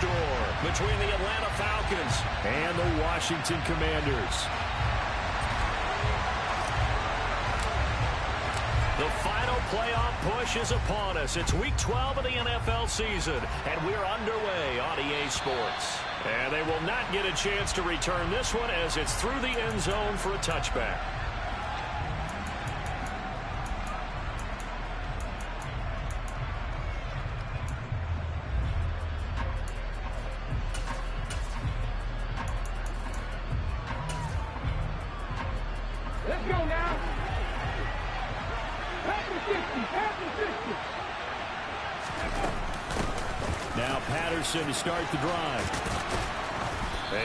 store between the Atlanta Falcons and the Washington Commanders. The final playoff push is upon us. It's Week 12 of the NFL season, and we're underway on EA Sports. And they will not get a chance to return this one as it's through the end zone for a touchback. Let's go now. Now Patterson to start the drive.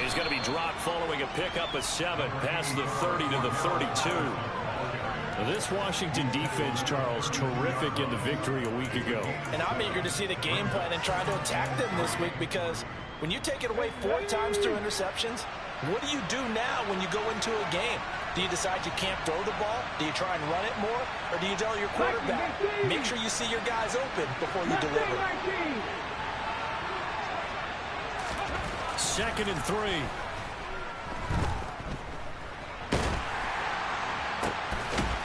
He's going to be dropped following a pickup of 7 past the 30 to the 32. This Washington defense, Charles, terrific in the victory a week ago. And I'm eager to see the game plan and try to attack them this week, because when you take it away 4 times through interceptions, what do you do now when you go into a game? Do you decide you can't throw the ball? Do you try and run it more? Or do you tell your quarterback, make sure you see your guys open before you deliver? 2nd and 3.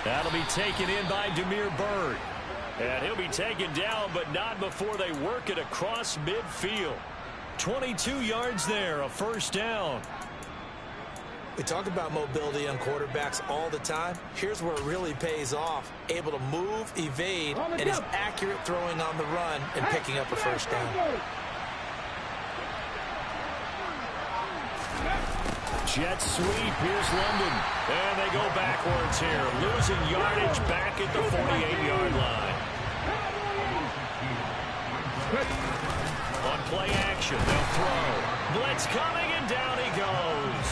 That'll be taken in by Damiere Byrd. And he'll be taken down, but not before they work it across midfield. 22 yards there, a first down. We talk about mobility on quarterbacks all the time. Here's where it really pays off. Able to move, evade, and is accurate throwing on the run and picking up a first down. Jet sweep. Here's London. And they go backwards here. Losing yardage back at the 48-yard line. On play action, they'll throw. Blitz coming, and down he goes.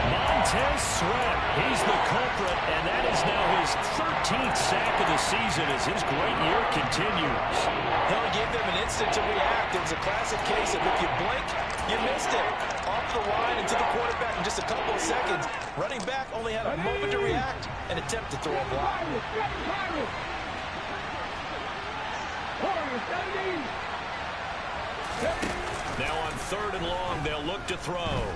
Montez Sweat, he's the culprit, and that is now his 13th sack of the season as his great year continues. They'll give them an instant to react. It was a classic case of if you blink, you missed it. Off the line and to the quarterback in just a couple of seconds. Running back only had a moment to react and attempt to throw a block. Now on 3rd and long, they'll look to throw.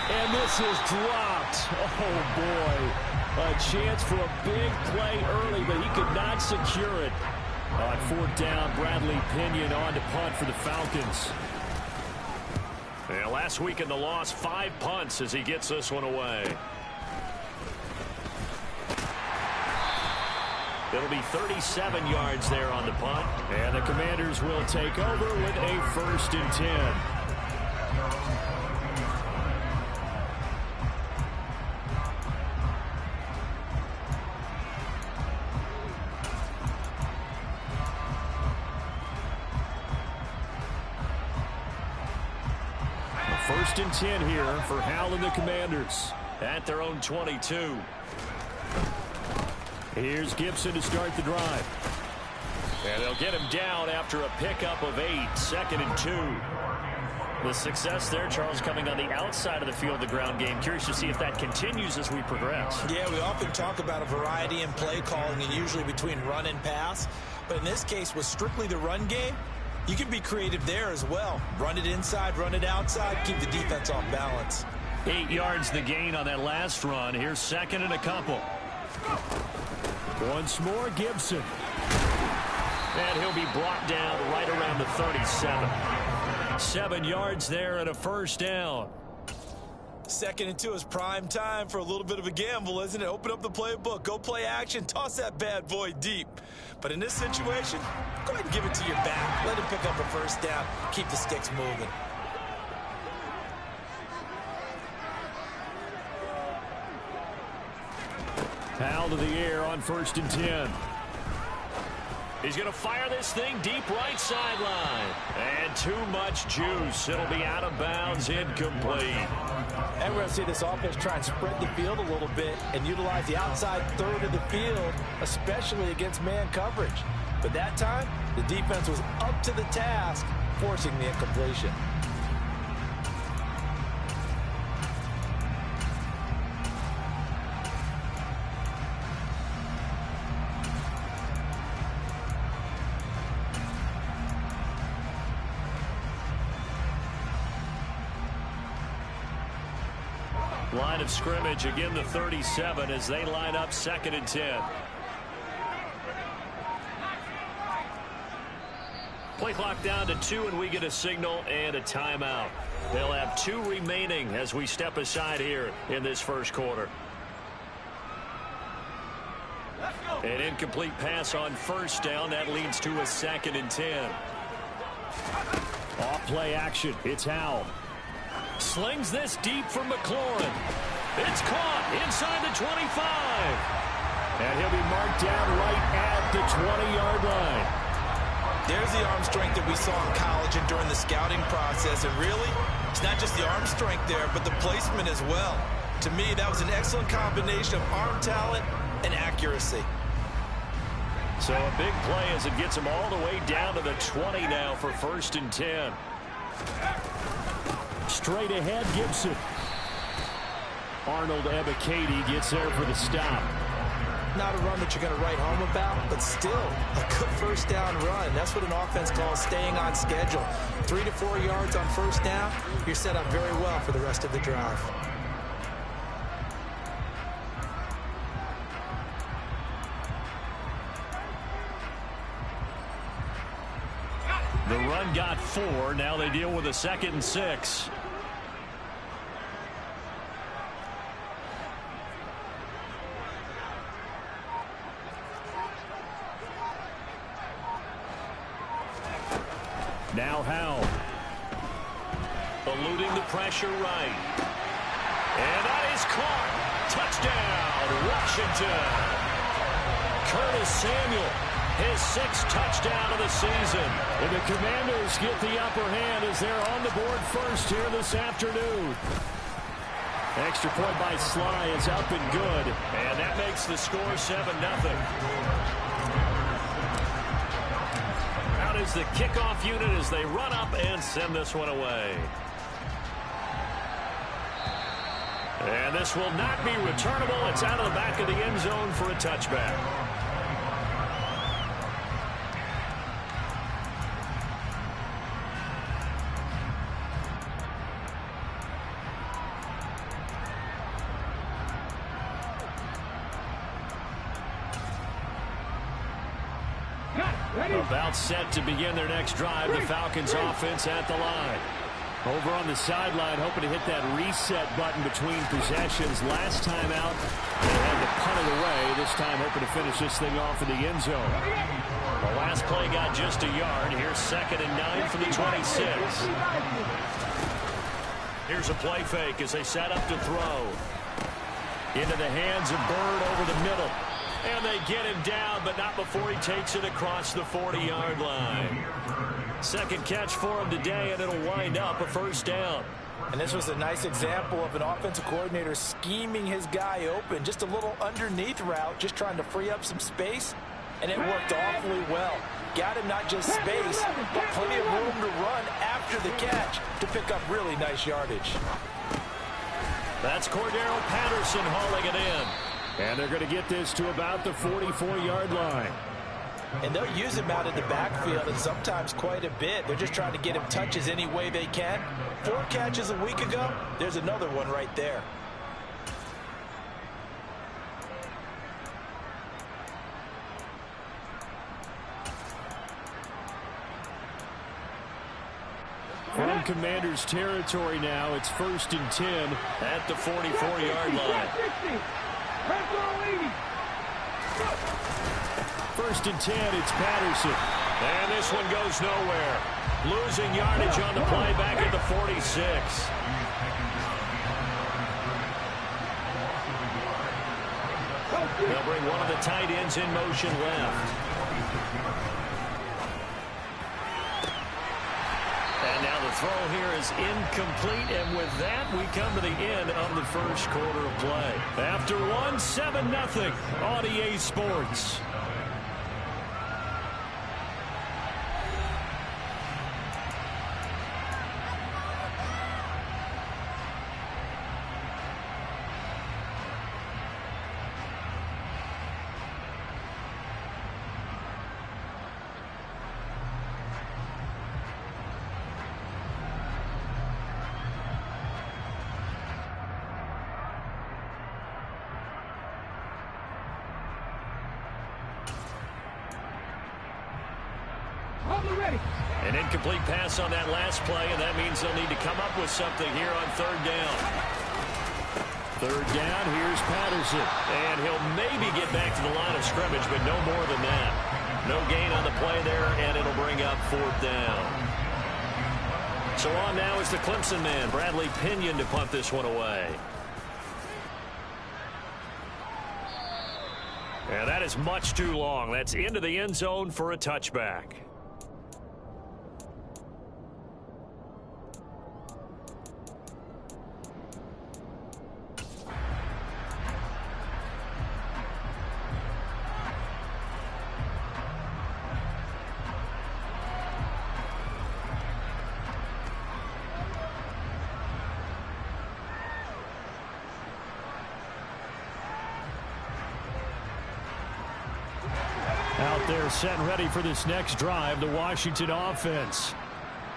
And this is dropped. Oh, boy. A chance for a big play early, but he could not secure it. On 4th down, Bradley Pinion on to punt for the Falcons. And last week in the loss, 5 punts as he gets this one away. It'll be 37 yards there on the punt. And the Commanders will take over with a 1st and 10. First and 10 here for Hal and the Commanders at their own 22. Here's Gibson to start the drive. And they'll get him down after a pickup of 8, 2nd and 2. The success there, Charles, coming on the outside of the field, the ground game. Curious to see if that continues as we progress. Yeah, we often talk about a variety in play calling and usually between run and pass. But in this case, with strictly the run game, you can be creative there as well. Run it inside, run it outside, keep the defense off balance. 8 yards the gain on that last run. Here's 2nd and a couple. Once more, Gibson. And he'll be brought down right around the 37. 7 yards there and a first down. 2nd and 2 is prime time for a little bit of a gamble, isn't it? Open up the playbook, go play action, toss that bad boy deep. But in this situation, go ahead and give it to your back. Let him pick up a first down. Keep the sticks moving. Hal to the air on 1st and 10. He's going to fire this thing deep right sideline. And too much juice. It'll be out of bounds, incomplete. And we're going to see this offense try and spread the field a little bit and utilize the outside 3rd of the field, especially against man coverage. But that time, the defense was up to the task, forcing the incompletion. Line of scrimmage, again the 37 as they line up 2nd and 10. Play clock down to 2, and we get a signal and a timeout. They'll have 2 remaining as we step aside here in this first quarter. An incomplete pass on 1st down. That leads to a 2nd and 10. Off play action. It's Howell. Slings this deep for McLaurin. It's caught inside the 25. And he'll be marked down right at the 20-yard line. There's the arm strength that we saw in college and during the scouting process. And really, it's not just the arm strength there, but the placement as well. To me, that was an excellent combination of arm talent and accuracy. So a big play as it gets him all the way down to the 20 now for 1st and 10. Straight ahead, Gibson. Arnold Ebiketie gets there for the stop. Not a run that you're going to write home about, but still a good 1st down run. That's what an offense calls staying on schedule. 3 to 4 yards on 1st down, you're set up very well for the rest of the drive. The run got 4. Now they deal with a 2nd and 6. Now Howell. Eluding the pressure right. And that is caught. Touchdown, Washington. Curtis Samuel, his 6th touchdown of the season. And the Commanders get the upper hand as they're on the board first here this afternoon. Extra point by Sly is up and good. And that makes the score 7-0. Is the kickoff unit as they run up and send this one away. And this will not be returnable. It's out of the back of the end zone for a touchback. About set to begin their next drive. The Falcons offense at the line. Over on the sideline, hoping to hit that reset button between possessions. Last time out, they had to punt it away. This time hoping to finish this thing off in the end zone. The last play got just a yard. Here's 2nd and 9 for the 26. Here's a play fake as they set up to throw. Into the hands of Bird over the middle. And they get him down, but not before he takes it across the 40-yard line. 2nd catch for him today, and it'll wind up a 1st down. And this was a nice example of an offensive coordinator scheming his guy open. Just a little underneath route, just trying to free up some space, and it worked awfully well. Got him not just space, but plenty of room to run after the catch to pick up really nice yardage. That's Cordero Patterson hauling it in. And they're going to get this to about the 44-yard line. And they'll use him out in the backfield, and sometimes quite a bit. They're just trying to get him touches any way they can. 4 catches a week ago. There's another one right there. From Commanders territory now, it's 1st and 10 at the 44-yard line. 1st and 10, it's Patterson. And this one goes nowhere. Losing yardage on the play back at the 46. They'll bring one of the tight ends in motion left. And now the throw here is incomplete, and with that, we come to the end of the first quarter of play. After 7-0 on EA Sports. Bubba ready. An incomplete pass on that last play, and that means they'll need to come up with something here on third down. Third down, here's Patterson. And he'll maybe get back to the line of scrimmage, but no more than that. No gain on the play there, and it'll bring up fourth down. So on now is the Clemson man, Bradley Pinion, to punt this one away. And that is much too long. That's into the end zone for a touchback. Out there set and ready for this next drive, the Washington offense.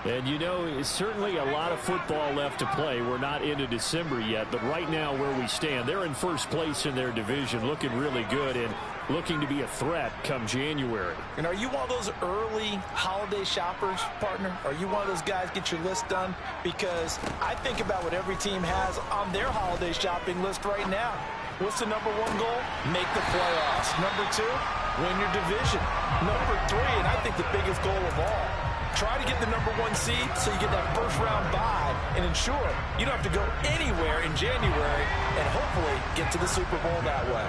And you know, it's certainly a lot of football left to play. We're not into December yet, but right now where we stand, they're in first place in their division, looking really good and looking to be a threat come January. And are you one of those early holiday shoppers, partner? Are you one of those guys get your list done? Because I think about what every team has on their holiday shopping list right now. What's the number one goal? Make the playoffs. Number two, win your division. Number three, and I think the biggest goal of all, try to get the number one seed so you get that first round bye and ensure you don't have to go anywhere in January and hopefully get to the Super Bowl that way.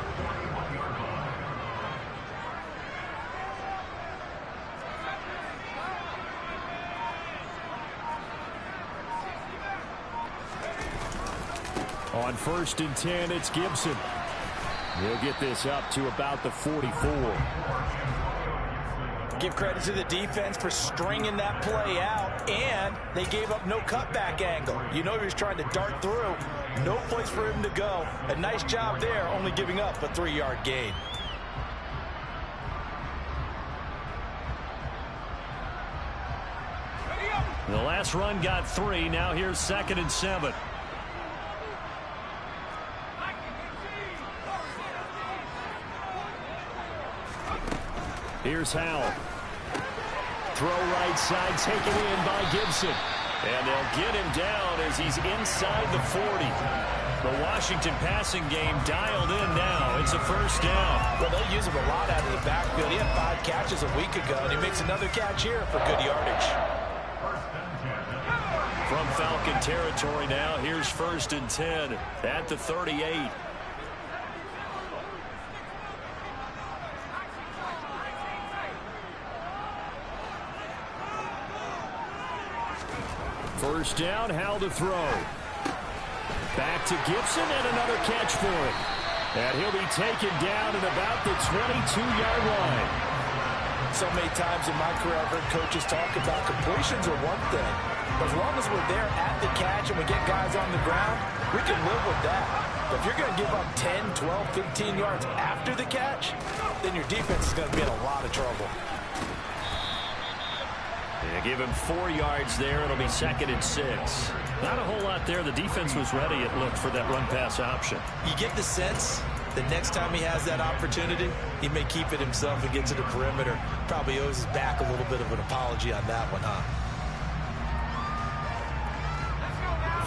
On 1st and 10, it's Gibson. He'll get this up to about the 44. Give credit to the defense for stringing that play out, and they gave up no cutback angle. You know he was trying to dart through. No place for him to go. A nice job there, only giving up a 3-yard gain. The last run got 3. Now here's 2nd and 7. Here's Howell. Throw right side, taken in by Gibson. And they'll get him down as he's inside the 40. The Washington passing game dialed in now. It's a first down. Well, they'll use him a lot out of the backfield. He had 5 catches a week ago, and he makes another catch here for good yardage. From Falcon territory now, here's 1st and 10 at the 38. First down, Howell to throw. Back to Gibson and another catch for him. And he'll be taken down at about the 22-yard line. So many times in my career I've heard coaches talk about completions are one thing. But as long as we're there at the catch and we get guys on the ground, we can live with that. But if you're going to give up 10, 12, 15 yards after the catch, then your defense is going to be in a lot of trouble. Yeah, give him 4 yards there. It'll be 2nd and 6. Not a whole lot there. The defense was ready, it looked, for that run-pass option. You get the sense the next time he has that opportunity, he may keep it himself and get to the perimeter. Probably owes his back a little bit of an apology on that one, huh?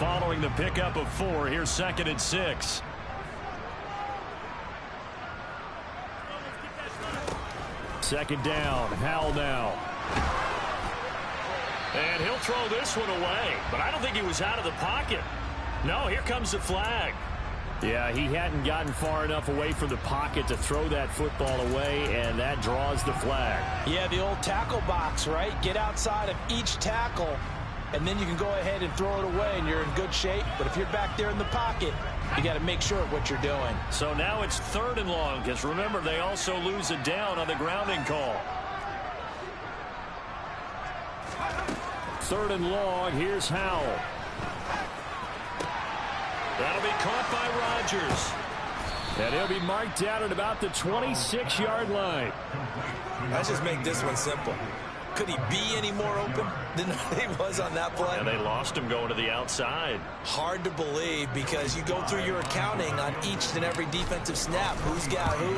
Following the pickup of 4, here's 2nd and 6. Second down, Howell now. And he'll throw this one away, but I don't think he was out of the pocket. No, here comes the flag. Yeah, he hadn't gotten far enough away from the pocket to throw that football away, and that draws the flag. Yeah, the old tackle box, right? Get outside of each tackle, and then you can go ahead and throw it away, and you're in good shape. But if you're back there in the pocket, you got to make sure of what you're doing. So now it's 3rd and long, because remember, they also lose a down on the grounding call. 3rd and long, here's Howell. That'll be caught by Rodgers. And he'll be marked down at about the 26-yard line. Let's just make this one simple. Could he be any more open than he was on that play? And they lost him going to the outside. Hard to believe, because you go through your accounting on each and every defensive snap. Who's got who,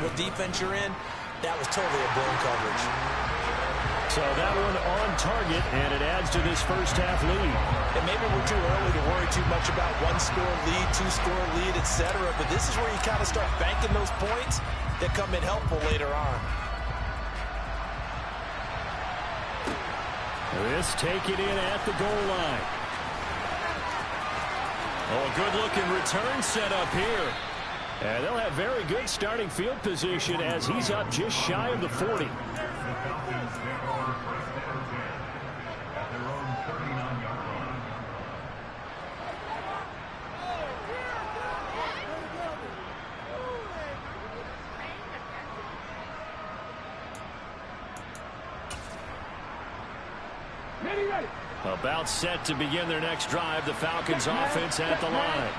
what defense you're in. That was totally a blown coverage. So that one on target, and it adds to this first half lead. And maybe we're too early to worry too much about one-score lead, two-score lead, etc. But this is where you kind of start banking those points that come in helpful later on. This taken in at the goal line. Oh, a good-looking return set up here. And they'll have very good starting field position as he's up just shy of the 40. About set to begin their next drive. The Falcons offense at the line.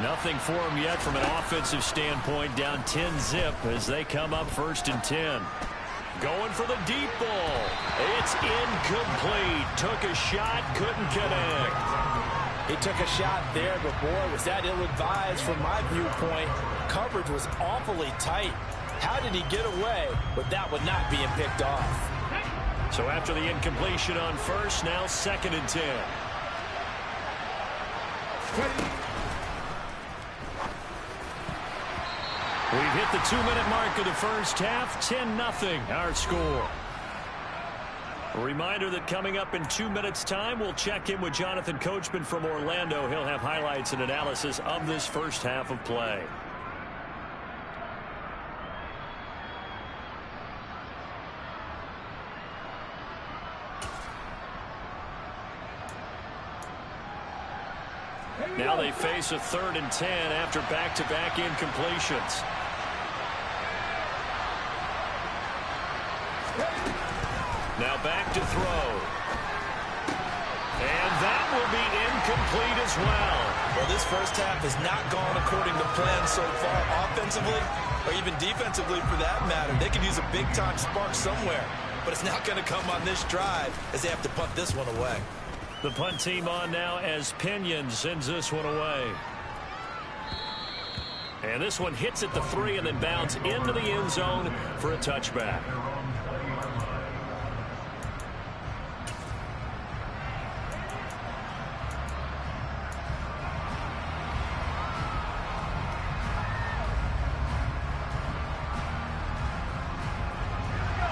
Nothing for them yet from an offensive standpoint. Down 10-zip as they come up 1st and 10. Going for the deep ball. It's incomplete. Took a shot, couldn't connect. He took a shot there, but boy, was that ill-advised from my viewpoint. Coverage was awfully tight. How did he get away with that one not being picked off? So after the incompletion on 1st, now 2nd and 10. We've hit the 2-minute mark of the first half. 10-0 our score. A reminder that coming up in 2 minutes' time, we'll check in with Jonathan Coachman from Orlando. He'll have highlights and analysis of this first half of play. Now they face a 3rd and 10 after back-to-back incompletions. Now back to throw. And that will be incomplete as well. Well, this first half has not gone according to plan so far offensively or even defensively for that matter. They could use a big-time spark somewhere, but it's not going to come on this drive as they have to punt this one away. The punt team on now as Pinion sends this one away. And this one hits at the 3 and then bounds into the end zone for a touchback.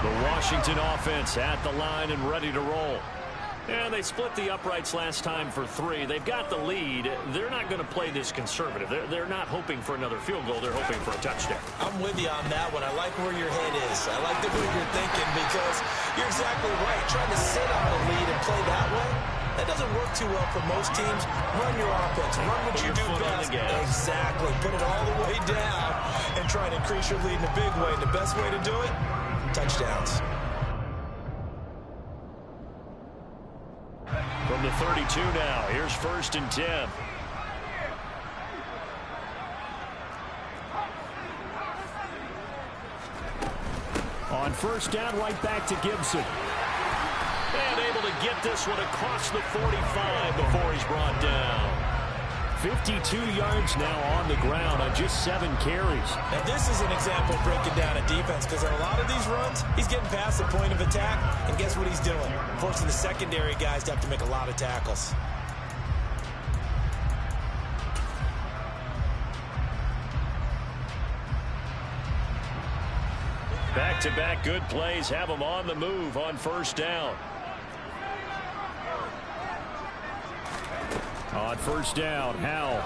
The Washington offense at the line and ready to roll. And they split the uprights last time for 3. They've got the lead. They're not going to play this conservative. They're not hoping for another field goal. They're hoping for a touchdown. I'm with you on that one. I like where your head is. I like the way you're thinking because you're exactly right. Trying to sit on the lead and play that way, that doesn't work too well for most teams. Run your offense. Run what you do best. Exactly. Put it all the way down and try and increase your lead in a big way. And the best way to do it, touchdowns. From the 32 now, here's 1st and 10. On 1st down, right back to Gibson. And able to get this one across the 45 before he's brought down. 52 yards now on the ground on just 7 carries. Now this is an example of breaking down a defense because on a lot of these runs, he's getting past the point of attack, and guess what he's doing? Forcing the secondary guys to have to make a lot of tackles. Back-to-back good plays have him on the move on 1st down. On 1st down, Howell.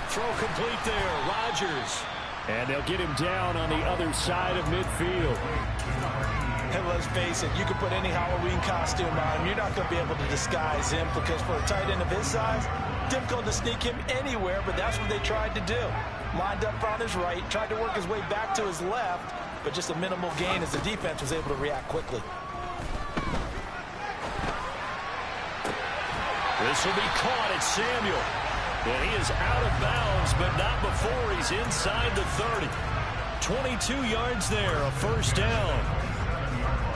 Throw complete there, Rodgers. And they'll get him down on the other side of midfield. And let's face it, you can put any Halloween costume on him. You're not going to be able to disguise him because for a tight end of his size, difficult to sneak him anywhere, but that's what they tried to do. Lined up on his right, tried to work his way back to his left, but just a minimal gain as the defense was able to react quickly. This will be caught at Samuel. And he is out of bounds, but not before he's inside the 30. 22 yards there, a 1st down.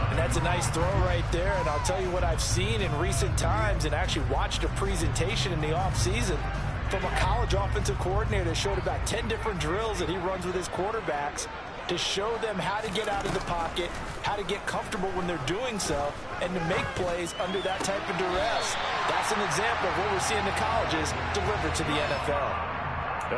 And that's a nice throw right there. And I'll tell you what I've seen in recent times and actually watched a presentation in the offseason from a college offensive coordinator that showed about 10 different drills that he runs with his quarterbacks to show them how to get out of the pocket, how to get comfortable when they're doing so and to make plays under that type of duress. That's an example of what we're seeing the colleges deliver to the NFL.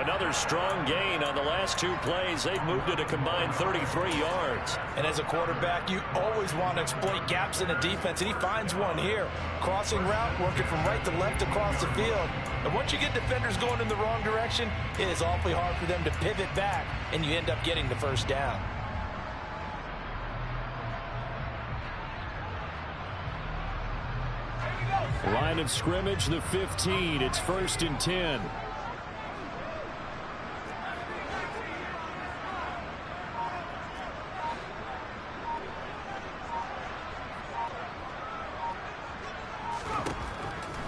Another strong gain on the last 2 plays. They've moved it a combined 33 yards. And as a quarterback, you always want to exploit gaps in a defense, and he finds one here. Crossing route, working from right to left across the field. And once you get defenders going in the wrong direction, it is awfully hard for them to pivot back, and you end up getting the first down. Line of scrimmage, the 15. It's 1st and 10.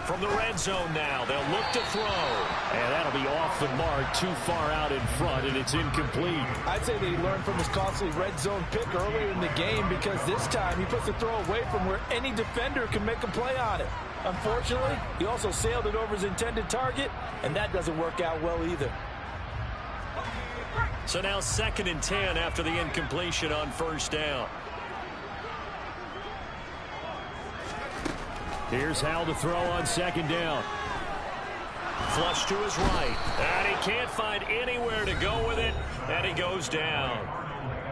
From the red zone now, they'll look to throw. And that'll be off the mark, too far out in front, and it's incomplete. I'd say that he learned from his costly red zone pick earlier in the game, because this time he puts the throw away from where any defender can make a play on it. Unfortunately, he also sailed it over his intended target, and that doesn't work out well either. So now 2nd and 10 after the incompletion on 1st down. Here's Howell to throw on 2nd down. Flush to his right. And he can't find anywhere to go with it. And he goes down.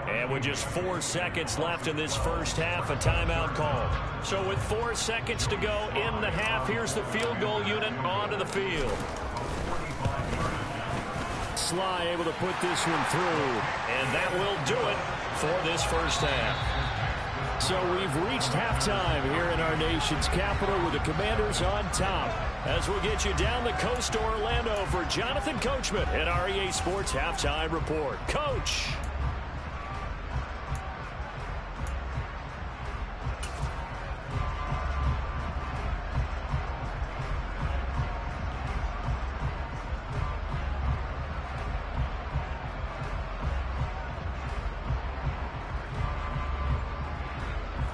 And with just 4 seconds left in this first half, a timeout call. So with 4 seconds to go in the half, here's the field goal unit onto the field. Sly able to put this one through. And that will do it for this first half. So we've reached halftime here in our nation's capital with the Commanders on top. As we'll get you down the coast to Orlando for Jonathan Coachman at our EA Sports Halftime Report. Coach.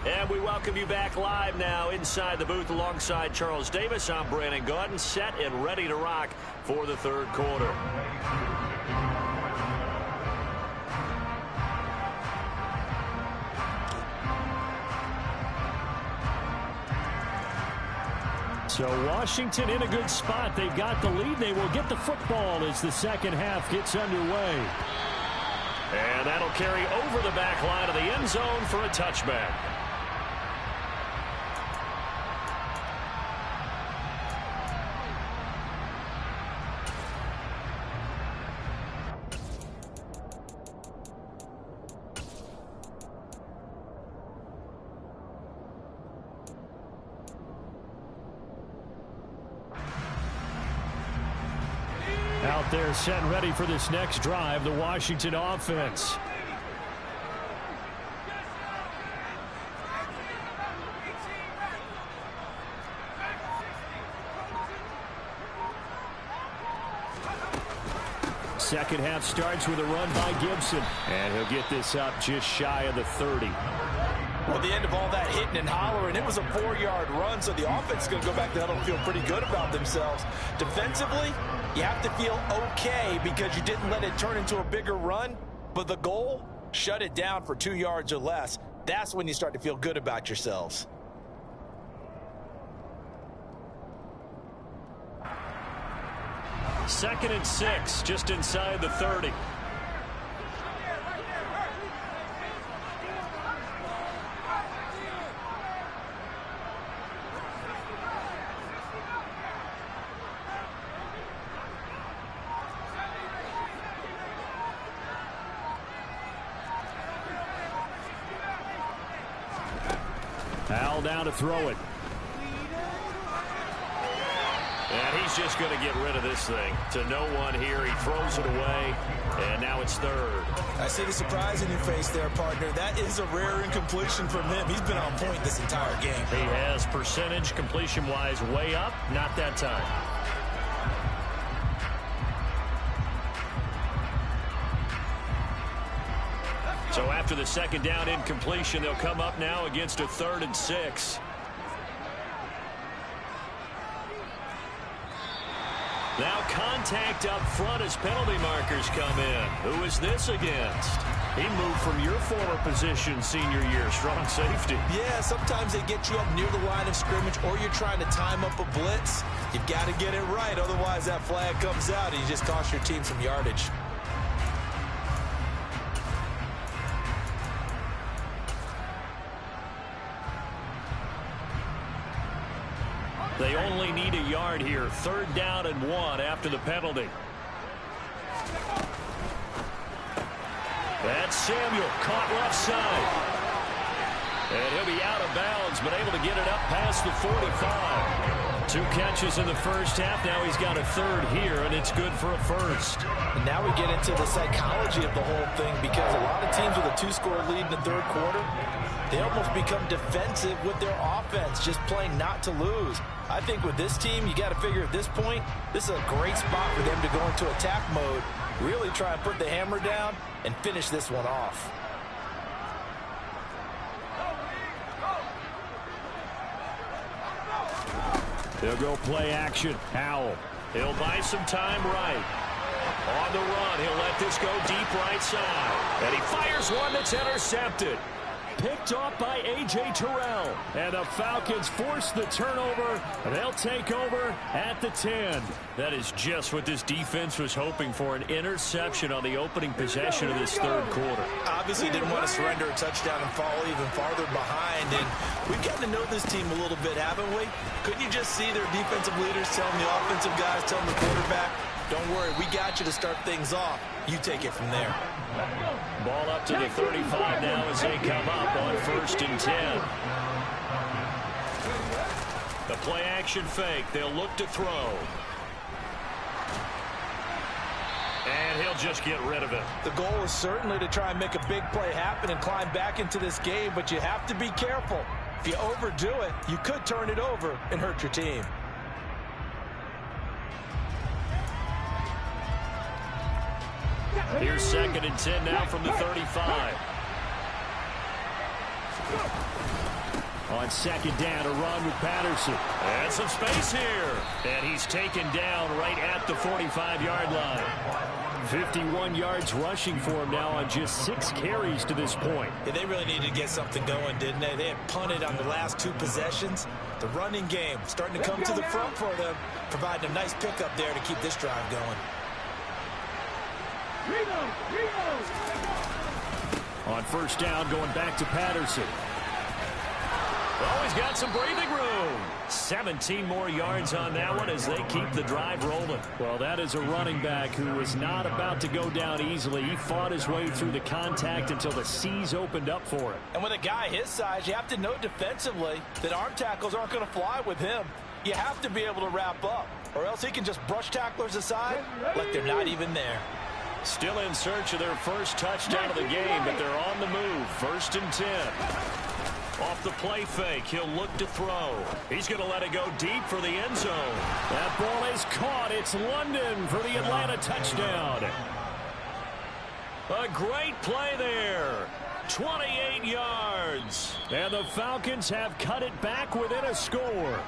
And we welcome you back live now inside the booth alongside Charles Davis. I'm Brandon Gaudin, set and ready to rock for the 3rd quarter. So Washington in a good spot. They've got the lead. They will get the football as the second half gets underway. And that'll carry over the back line of the end zone for a touchback. Out there set and ready for this next drive, the Washington offense. Second half starts with a run by Gibson. And he'll get this up just shy of the 30. Well, at the end of all that hitting and hollering, it was a 4-yard run, so the offense is going to go back to the huddle and feel pretty good about themselves. Defensively, you have to feel okay because you didn't let it turn into a bigger run, but the goal, shut it down for 2 yards or less. That's when you start to feel good about yourselves. Second and 6, just inside the 30. Howell down to throw it. And he's just going to get rid of this thing. To no one here. He throws it away. And now it's 3rd. I see the surprise in your face there, partner. That is a rare incompletion from him. He's been on point this entire game. He has percentage completion-wise way up. Not that time. So after the second down incompletion, they'll come up now against a 3rd and 6. Now contact up front as penalty markers come in. Who is this against? He moved from your former position senior year, strong safety. Yeah, sometimes they get you up near the line of scrimmage, or you're trying to time up a blitz. You've got to get it right, otherwise that flag comes out and you just cost your team some yardage. They only need a yard here. 3rd down and 1 after the penalty. That's Samuel, caught left side. And he'll be out of bounds, but able to get it up past the 45. 2 catches in the first half. Now he's got a 3rd here, and it's good for a 1st. And now we get into the psychology of the whole thing, because a lot of teams with a 2-score lead in the 3rd quarter, they almost become defensive with their offense, just playing not to lose. I think with this team, you got to figure at this point, this is a great spot for them to go into attack mode, really try and put the hammer down and finish this one off. They'll go play action. Howell. He'll buy some time right. On the run, he'll let this go deep right side. And he fires one that's intercepted. Picked off by A.J. Terrell. And the Falcons force the turnover. They'll take over at the 10. That is just what this defense was hoping for, an interception on the opening possession of this 3rd quarter. Obviously didn't want to surrender a touchdown and fall even farther behind. And we've gotten to know this team a little bit, haven't we? Couldn't you just see their defensive leaders telling the offensive guys, telling the quarterback, don't worry, we got you to start things off. You take it from there. Ball up to the 35 now as they come up on 1st and 10. The play action fake. They'll look to throw. And he'll just get rid of it. The goal is certainly to try and make a big play happen and climb back into this game, but you have to be careful. If you overdo it, you could turn it over and hurt your team. Here's 2nd and 10 now from the 35. On 2nd down, a run with Patterson. And some space here. And he's taken down right at the 45-yard line. 51 yards rushing for him now on just 6 carries to this point. Yeah, they really needed to get something going, didn't they? They had punted on the last 2 possessions. The running game starting to come to the front for them, providing a nice pickup there to keep this drive going. On 1st down, going back to Patterson. Oh, he's got some breathing room. 17 more yards on that one as they keep the drive rolling. Well, that is a running back who was not about to go down easily. He fought his way through the contact until the C's opened up for him. And with a guy his size, you have to know defensively that arm tackles aren't going to fly with him. You have to be able to wrap up, or else he can just brush tacklers aside like they're not even there. Still in search of their first touchdown of the game, but they're on the move. 1st and 10. Off the play fake, he'll look to throw. He's going to let it go deep for the end zone. That ball is caught. It's London for the Atlanta touchdown. A great play there. 28 yards. And the Falcons have cut it back within a score.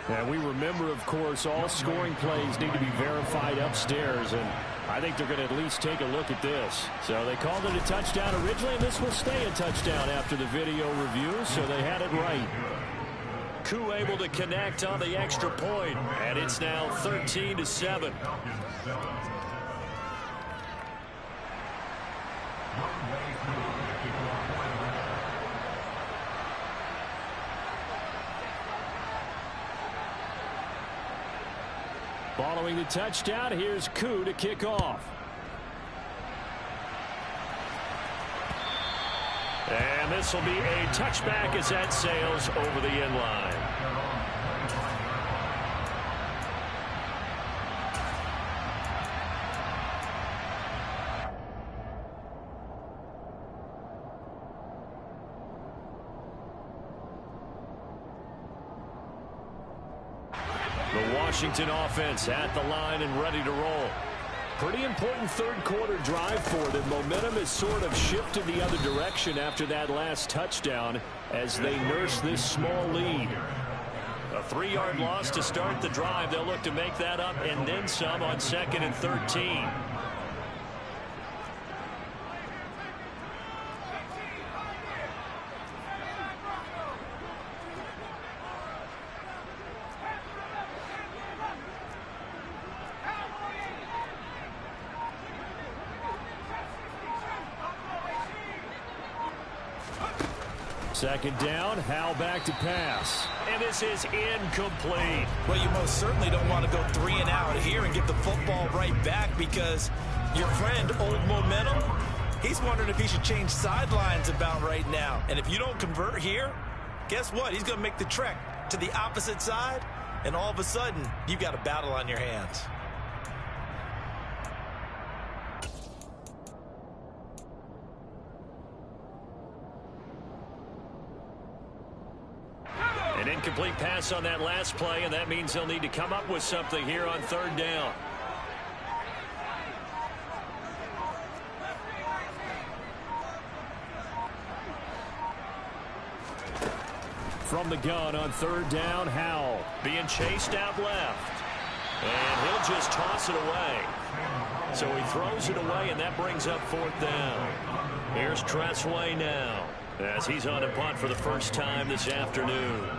And we remember, of course, all scoring plays need to be verified upstairs, and I think they're going to at least take a look at this. So they called it a touchdown originally, and this will stay a touchdown after the video review, so they had it right. Koo able to connect on the extra point, and it's now 13-7. Following the touchdown, here's Koo to kick off. And this will be a touchback as that sails over the end line. The Washington offense at the line and ready to roll. Pretty important 3rd quarter drive for them. Momentum has sort of shifted the other direction after that last touchdown as they nurse this small lead. A 3-yard loss to start the drive. They'll look to make that up and then some on 2nd and 13. Second down, Howell back to pass. And this is incomplete. Well, you most certainly don't want to go 3 and out here and get the football right back, because your friend, Old Momentum, he's wondering if he should change sidelines about right now. And if you don't convert here, guess what? He's going to make the trek to the opposite side, and all of a sudden, you've got a battle on your hands. An incomplete pass on that last play, and that means they'll need to come up with something here on third down. From the gun on third down, Howell being chased out left. And he'll just toss it away. So he throws it away, and that brings up fourth down. Here's Tressway now, as he's on a punt for the first time this afternoon.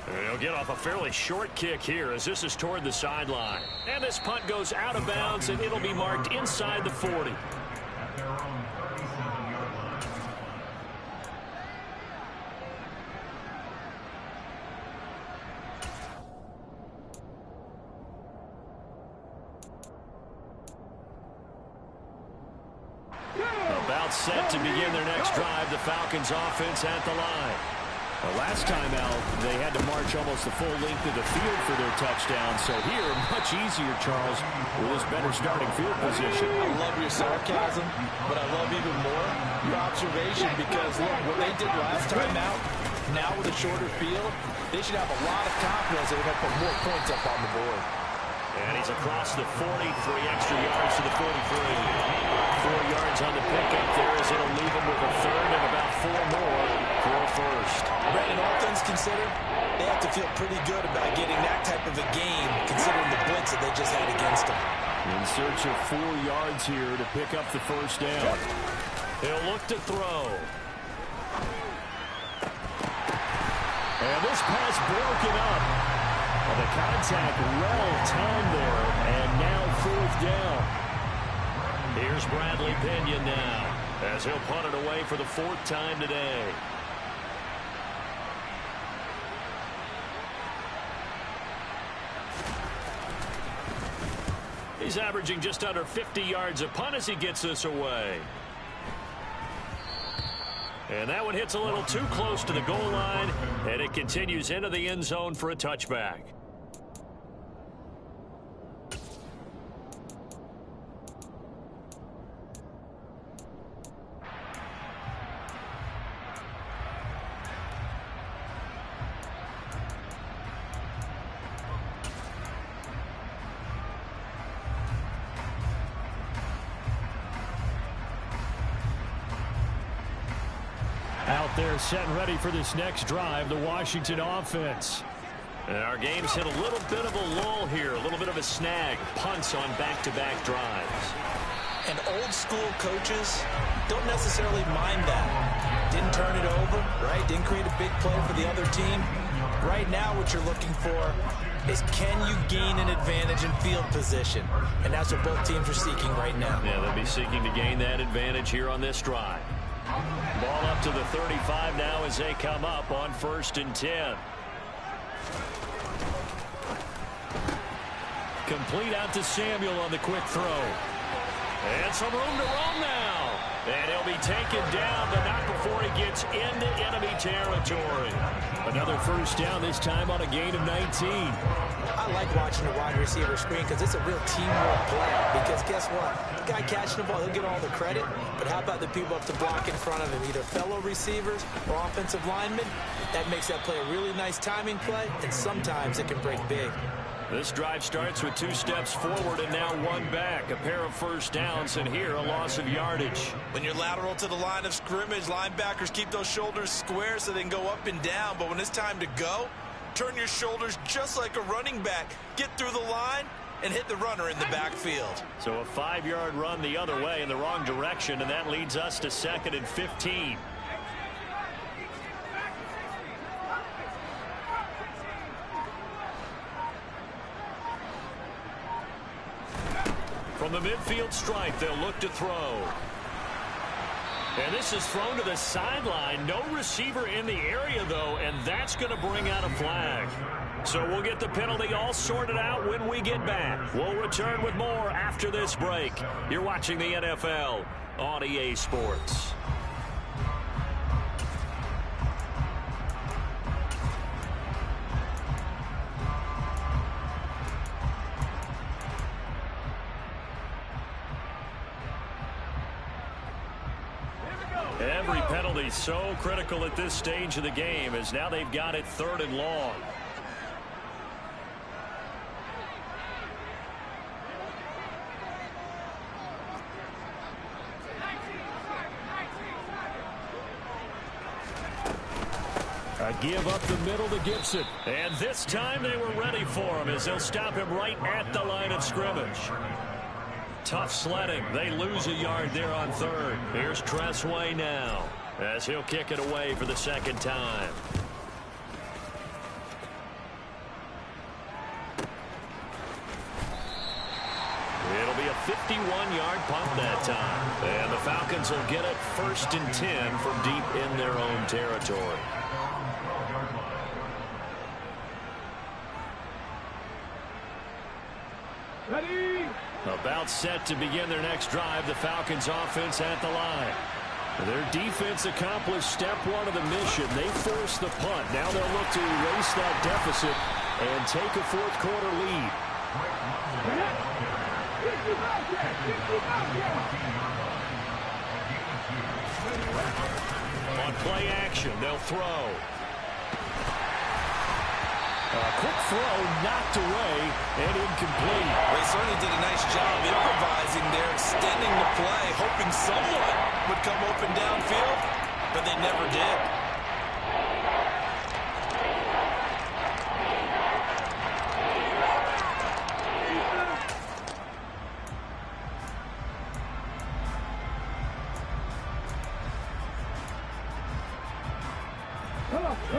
And he'll get off a fairly short kick here, as this is toward the sideline. And this punt goes out of bounds, and it'll be marked inside the 40. About set to begin their next drive. The Falcons offense at the line. The last time out, they had to march almost the full length of the field for their touchdown. So here, much easier, Charles, with this better starting field position. I love your sarcasm, but I love even more your observation, because, look, what they did last time out, now with a shorter field, they should have a lot of confidence that they're going to put more points up on the board. And he's across the 40, 3 extra yards to the 43. 4 yards on the pickup there, as it'll leave him with a third and about 4 more for a first. Brandon, all things considered, they have to feel pretty good about getting that type of a game, considering the blitz that they just had against them. In search of 4 yards here to pick up the first down. He'll look to throw. And this pass broken up. The contact well timed there, and now fourth down. Here's Bradley Pinion now, as he'll punt it away for the 4th time today. He's averaging just under 50 yards a punt as he gets this away. And that one hits a little too close to the goal line, and it continues into the end zone for a touchback. Out there set and ready for this next drive, the Washington offense. And our game's hit a little bit of a lull here, a little bit of a snag. Punts on back-to-back drives. And old school coaches don't necessarily mind that. Didn't turn it over, right? Didn't create a big play for the other team. Right now what you're looking for is, can you gain an advantage in field position? And that's what both teams are seeking right now. Yeah, they'll be seeking to gain that advantage here on this drive. Ball up to the 35 now as they come up on 1st and 10. Complete out to Samuel on the quick throw. And some room to roam now. And he'll be taken down, but not before he gets into enemy territory. Another first down, this time on a gain of 19. I like watching the wide receiver screen, because it's a real teamwork play. Because guess what? The guy catching the ball, he'll get all the credit. But how about the people up to block in front of him, either fellow receivers or offensive linemen? That makes that play a really nice timing play, and sometimes it can break big. This drive starts with 2 steps forward and now 1 back. A pair of first downs, and here a loss of yardage. When you're lateral to the line of scrimmage, linebackers keep those shoulders square so they can go up and down. But when it's time to go, turn your shoulders just like a running back. Get through the line and hit the runner in the backfield. So a 5-yard run the other way in the wrong direction, and that leads us to 2nd and 15. From the midfield stripe, they'll look to throw. And this is thrown to the sideline. No receiver in the area, though, and that's going to bring out a flag. So we'll get the penalty all sorted out when we get back. We'll return with more after this break. You're watching the NFL on EA Sports. Every penalty so critical at this stage of the game, as now they've got it 3rd and long. A give up the middle to Gibson. And this time they were ready for him as they'll stop him right at the line of scrimmage. Tough sledding. They lose a yard there on 3rd. Here's Tressway now as he'll kick it away for the 2nd time. It'll be a 51-yard punt that time. And the Falcons will get it 1st and 10 from deep in their own territory. Ready? About set to begin their next drive, the Falcons offense at the line. Their defense accomplished step 1 of the mission. They forced the punt. Now they'll look to erase that deficit and take a 4th quarter lead. On play action, they'll throw. A quick throw knocked away and incomplete. They certainly did a nice job improvising there, extending the play, hoping someone would come open downfield, but they never did.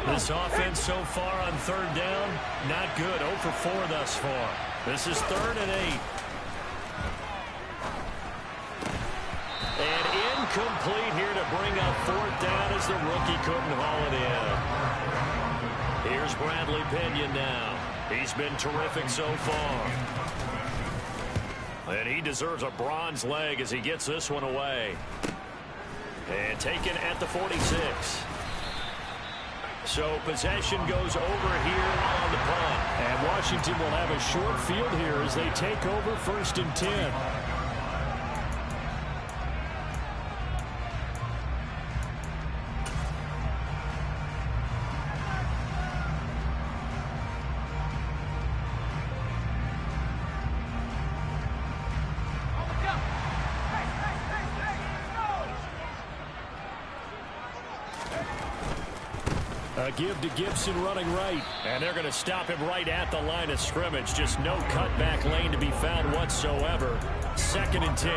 This offense so far on 3rd down, not good. 0 for 4 thus far. This is 3rd and 8. And incomplete here to bring up 4th down as the rookie couldn't haul it in. Here's Bradley Pinion now. He's been terrific so far. And he deserves a bronze leg as he gets this one away. And taken at the 46. So possession goes over here on the punt. And Washington will have a short field here as they take over 1st and 10. A give to Gibson running right. And they're going to stop him right at the line of scrimmage. Just no cutback lane to be found whatsoever. 2nd and 10.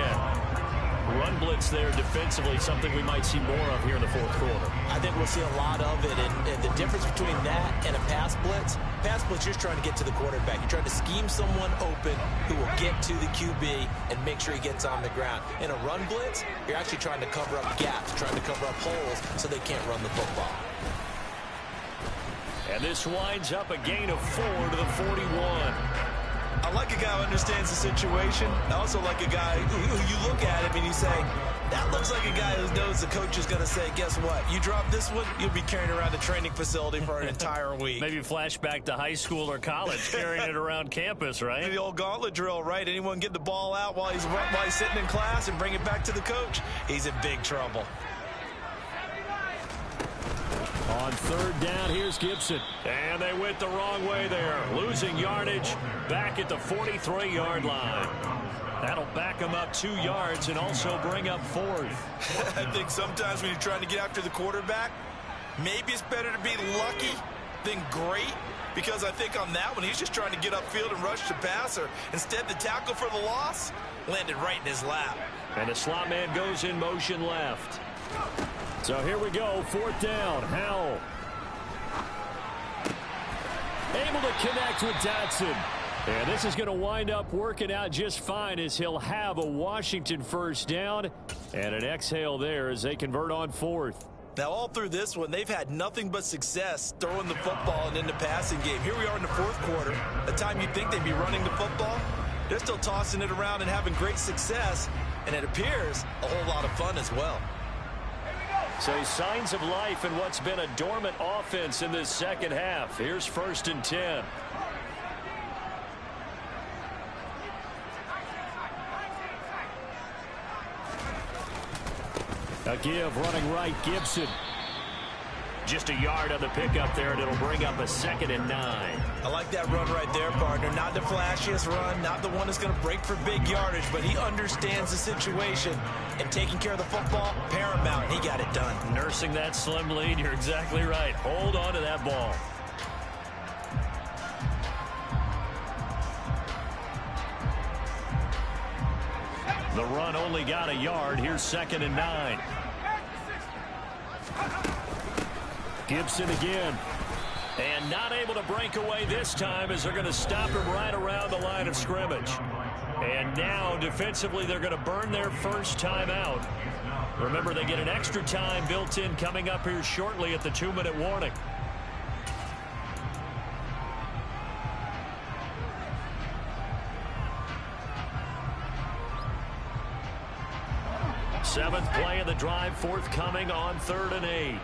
Run blitz there defensively, something we might see more of here in the 4th quarter. I think we'll see a lot of it. And the difference between that and a pass blitz, you're just trying to get to the quarterback. You're trying to scheme someone open who will get to the QB and make sure he gets on the ground. In a run blitz, you're actually trying to cover up gaps, trying to cover up holes so they can't run the football. And this winds up a gain of 4 to the 41. I like a guy who understands the situation. I also like a guy who you look at him and you say, that looks like a guy who knows the coach is going to say, guess what? You drop this one, you'll be carrying around the training facility for an entire week. Maybe flashback to high school or college, carrying it around campus, right? The old gauntlet drill, right? Anyone get the ball out while he's sitting in class and bring it back to the coach? He's in big trouble. On 3rd down, here's Gibson. And they went the wrong way there. Losing yardage back at the 43-yard line. That'll back them up 2 yards and also bring up 4th. I think sometimes when you're trying to get after the quarterback, maybe it's better to be lucky than great. Because I think on that one, he's just trying to get upfield and rush the passer. Instead, the tackle for the loss landed right in his lap. And the slot man goes in motion left. So here we go, 4th down. Howell able to connect with Dotson. And this is going to wind up working out just fine as he'll have a Washington 1st down And an exhale there as they convert on fourth. Now, all through this one, they've had nothing but success throwing the football and in the passing game. Here we are in the fourth quarter, a time you'd think they'd be running the football. They're still tossing it around and having great success, and it appears a whole lot of fun as well. So signs of life in what's been a dormant offense in this second half. Here's 1st and 10. A give running right, Gibson. Just a yard on the pickup there, and it'll bring up a 2nd and 9. I like that run right there, partner. Not the flashiest run, not the one that's going to break for big yardage, but he understands the situation, and taking care of the football, paramount. He got it done. Nursing that slim lead, you're exactly right. Hold on to that ball. The run only got a yard. Here's 2nd and 9. Gibson again. And not able to break away this time as they're going to stop him right around the line of scrimmage. And now defensively they're going to burn their first time out. Remember, they get an extra time built in coming up here shortly at the 2-minute warning. Seventh play of the drive forthcoming on 3rd and 8.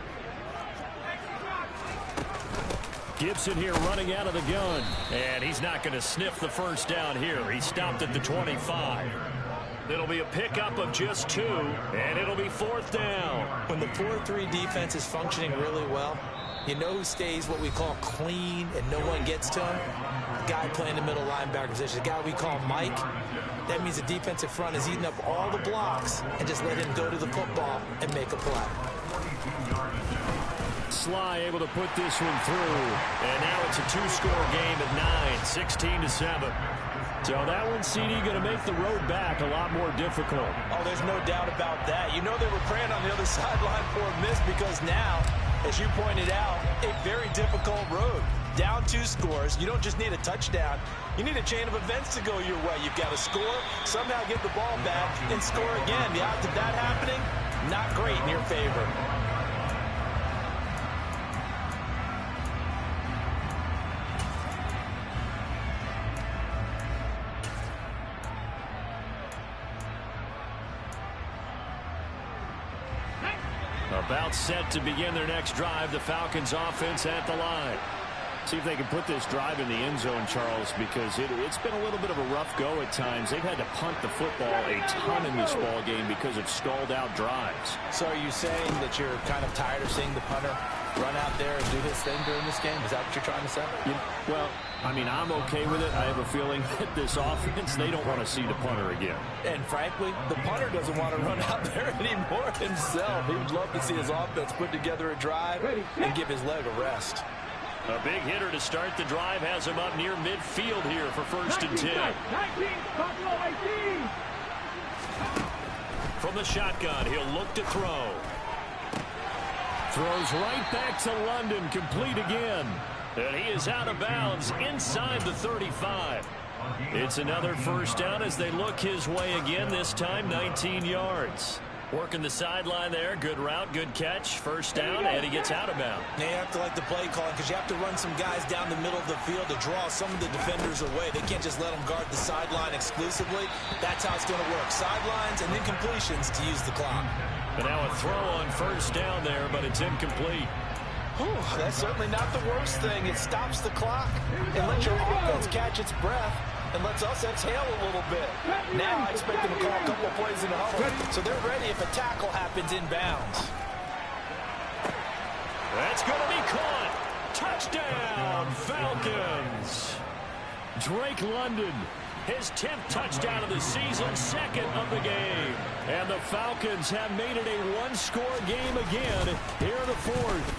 Gibson here running out of the gun. And he's not going to sniff the first down here. He stopped at the 25. It'll be a pickup of just 2, and it'll be 4th down. When the 4-3 defense is functioning really well, you know who stays what we call clean and no one gets to him? The guy playing the middle linebacker position, the guy we call Mike. That means the defensive front is eating up all the blocks and just let him go to the football and make a play. Sly able to put this one through. And now it's a 2-score game at 9, 16-7. So that one, CD, going to make the road back a lot more difficult. Oh, there's no doubt about that. You know they were praying on the other sideline for a miss because now, as you pointed out, a very difficult road. Down 2 scores. You don't just need a touchdown. You need a chain of events to go your way. You've got to score, somehow get the ball back, and score again. The odds of that happening, not great in your favor. About set to begin their next drive. The Falcons offense at the line. See if they can put this drive in the end zone, Charles, because it's been a little bit of a rough go at times. They've had to punt the football a ton in this ball game because of stalled out drives. So are you saying that you're kind of tired of seeing the punter run out there and do his thing during this game? Is that what you're trying to say? Well, I mean, I'm okay with it. I have a feeling that this offense, they don't want to see the punter again. And frankly, the punter doesn't want to run out there anymore himself. He would love to see his offense put together a drive and give his leg a rest. A big hitter to start the drive has him up near midfield here for 1st and 10. From the shotgun, he'll look to throw. Throws right back to London, complete again. And he is out of bounds inside the 35. It's another first down as they look his way again, this time 19 yards. Working the sideline there. Good route, good catch. First down, and he gets out of bounds. They have to like the play calling because you have to run some guys down the middle of the field to draw some of the defenders away. They can't just let them guard the sideline exclusively. That's how it's going to work. Sidelines and then completions to use the clock. But now a throw on first down there, but it's incomplete. Whew, that's certainly not the worst thing. It stops the clock and lets your offense catch its breath and lets us exhale a little bit. Now I expect them to call a couple of plays in the huddle, so they're ready if a tackle happens inbounds. That's going to be caught. Touchdown, Falcons. Drake London, his 10th touchdown of the season, 2nd of the game. And the Falcons have made it a 1-score game again here in the 4th.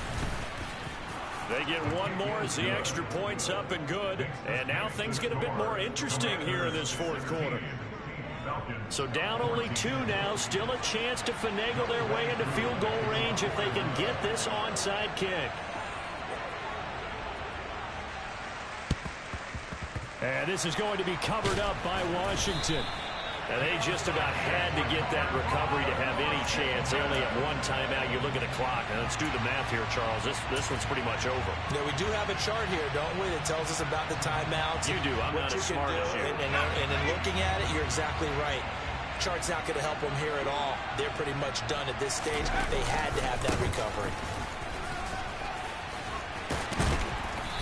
They get one more as the extra point's up and good. And now things get a bit more interesting here in this 4th quarter. So down only 2 now. Still a chance to finagle their way into field goal range if they can get this onside kick. And this is going to be covered up by Washington. And they just about had to get that recovery to have any chance. They only have one timeout. You look at the clock, and let's do the math here, Charles. This one's pretty much over. Yeah, we do have a chart here, don't we, that tells us about the timeouts. You do. I'm not as smart as you. And in looking at it, you're exactly right. Chart's not going to help them here at all. They're pretty much done at this stage. They had to have that recovery.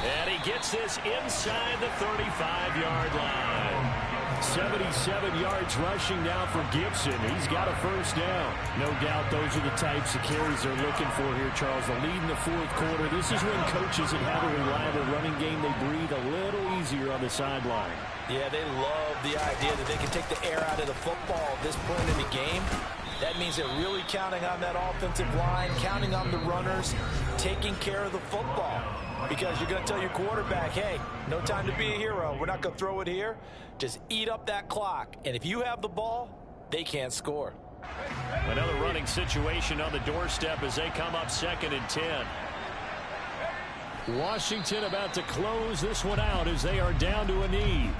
And he gets this inside the 35-yard line. 77 yards rushing now for Gibson. He's got a first down. No doubt those are the types of carries they're looking for here, Charles. The lead in the fourth quarter. This is when coaches that have a reliable running game, they breathe a little easier on the sideline. Yeah, they love the idea that they can take the air out of the football at this point in the game. That means they're really counting on that offensive line, counting on the runners, taking care of the football. Because you're going to tell your quarterback, hey, no time to be a hero. We're not going to throw it here. Just eat up that clock. And if you have the ball, they can't score. Another running situation on the doorstep as they come up 2nd and 10. Washington about to close this one out as they are down to a knee.